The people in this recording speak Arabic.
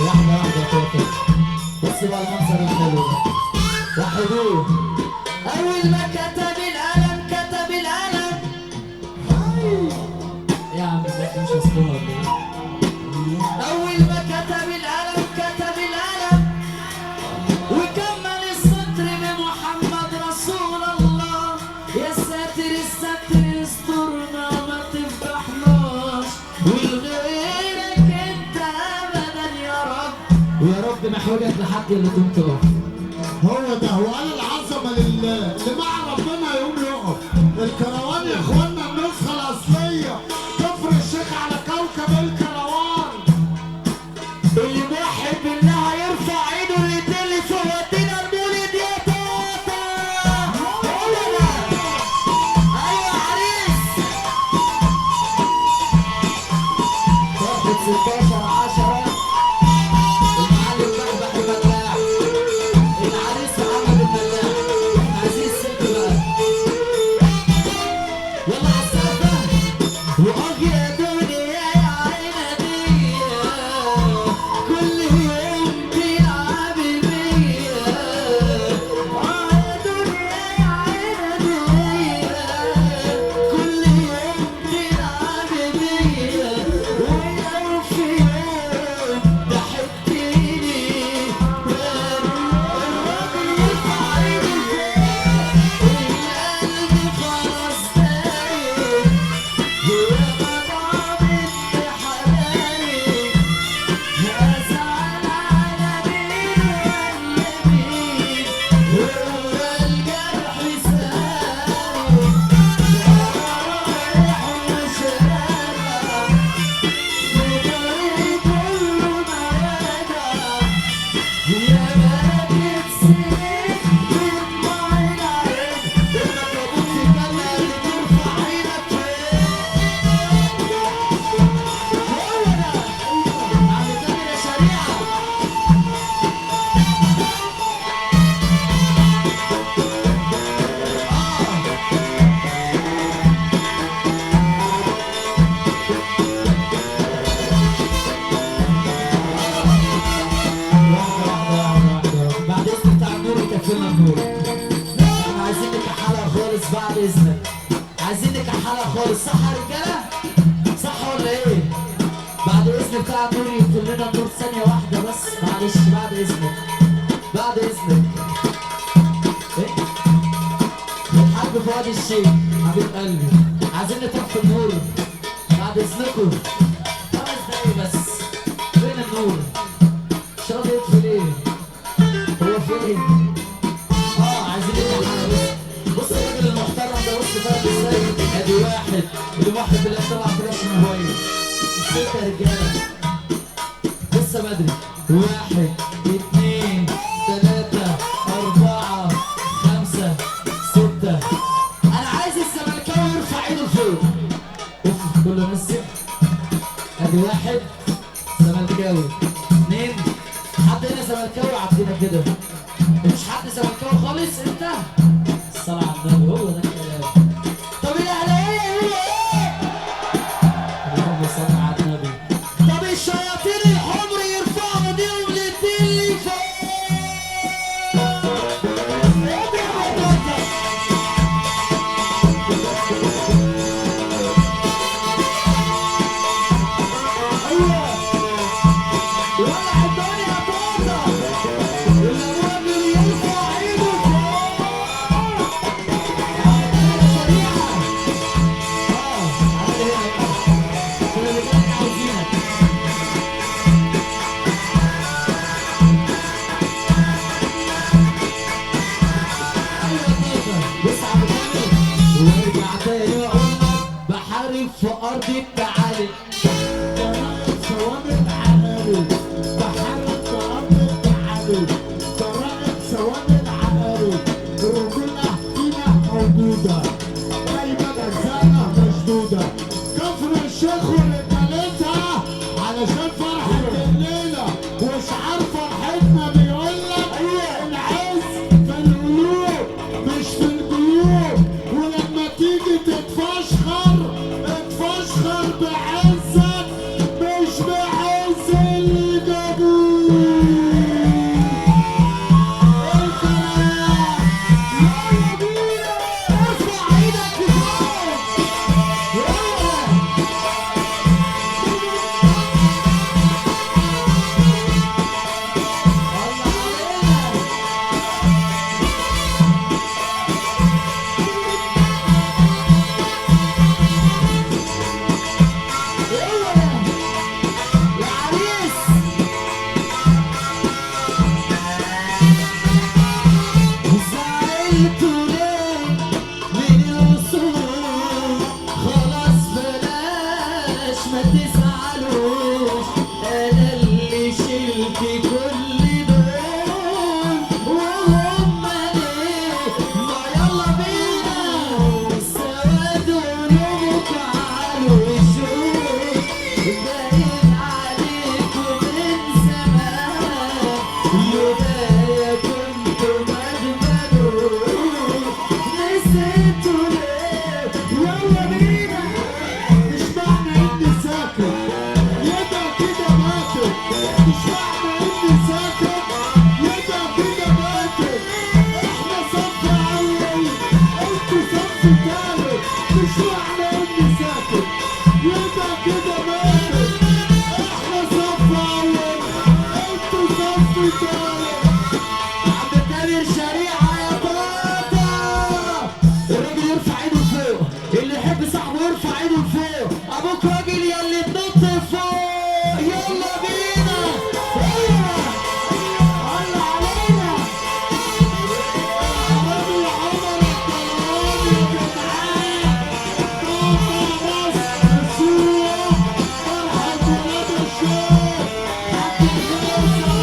واحدة واحدة كده. بص بقى المنظر الحلو ده. وحدوه. أول ما كتب القلم كتب القلم. يا عم ده مش هسكوها ولا إيه؟ أول ما كتب القلم كتب القلم وكمل السطر بمحمد رسول الله. يا ساتر الستر يسترنا ما تفضحناش ولغيرك انت ابدا يا رب. ويا رب محوجك لحد اللي كنت تقف. هو ده هو قال العظمه لله اللي مع ربنا يقوم يقف. الكروان يا اخوانا النسخه الاصليه كفر الشيخ على كوكب الكروان. اللي موحد بالله هيرفع ايده الاتنين فوق ودينا المولد يا طاطا. هو ده. ايوه عريس. واحد 16/10 المعلم بحبح الملاح. العريس محمد الملاح. عزيز سلك بقى. يلا عالسقفة. وأجي يا دنيا يا عينادية كل يوم تلعبي بيا. يا دنيا يا عينادية كل يوم تلعبي بيا. ولو في يوم ضحكتيني الراجل يرفع ايده لفوق والقلب خلاص دايب. يا غضب انت حبايب هزعل على مين ولا مين. هو الجرح سايب رايح وشارع وطريق كله مراجع. يا ملكة سنين بدموع العين المكبوت في جنة اللي ترفع عينك فين. هو ده. عم تامر يا شريعة. واحدة. بعد إذنك بتاع النور يكفلنا النور. احنا عايزين نكحلها خالص بعد إذنك. عايزين نكحلها خالص صح يا رجالة؟ صح ولا إيه؟ بعد إذنك بتاع النور يقفل لنا النور ثانية واحدة بس معلش بعد إذنك. بعد إذنك. إيه؟ الحاج فؤاد الشيخ حبيب قلبي عايزين نطفي النور بعد إذنكم 5 دقايق بس. فين النور؟ مش راضي يطفي ليه؟ هو فين؟ عايزين نفتح. بص الراجل المحترم ده بص فاهم ازاي؟ ادي واحد اللي موحد بالله طلع فلاش موبايل. 6 رجاله لسه بدري. 1 2 3 4 5 6. انا عايز الزملكاوي يرفع ايده لفوق. اوف كله مسك. ادي 1 زملكاوي. 2 حد هنا زملكاوي عدينا كده. مفيش حد زملكاوي خالص انت؟ الصلاة على النبي هو ده الكلام. طب الاهلاوية يقولوا ايه؟ اللهم صل على النبي. طب الشياطين الحمر يرفعوا ايديهم للدين فوق. ايوه ولع الدنيا يا طاطا. الراجل يرفع ايده فوق. شريعة. عامل ايه يا كل اللي كانوا عاوزينك. ايوه طاطا. بص على الكاميرا وارجع تاني واقول لك بحارب في ارض التعالي. طرائق ثوابت عقارب بحرك أرض التعالي. طرائق ثوابت عقارب الرجولة فينا موجودة دايما أجزائنا مشدودة. كفر الشيخ ورجالتها علشان فرحة الليلة وشعار فرحتنا بيقولك العز في القلوب مش في الجيوب. ولما تيجي تتفشخر اتفشخر مش معنى اني ساكت يبقى كده ماتت. احنا صف اول انتوا صف تالت، مش معنى اني ساكت يبقى كده ماتت. احنا صف اول انتوا صف تالت. عم تامر شريعة يا بابا. الراجل يرفع ايده لفوق، اللي يحب صاحبه يرفع ايده لفوق. ابوك راجل يا اللي تنط فوق. يلا بينا يلا الله علينا. عمرو عمر الطلعاني يا جدعان، طاقة مصر سورة فرحة ولاد الشيخ. حد يخلص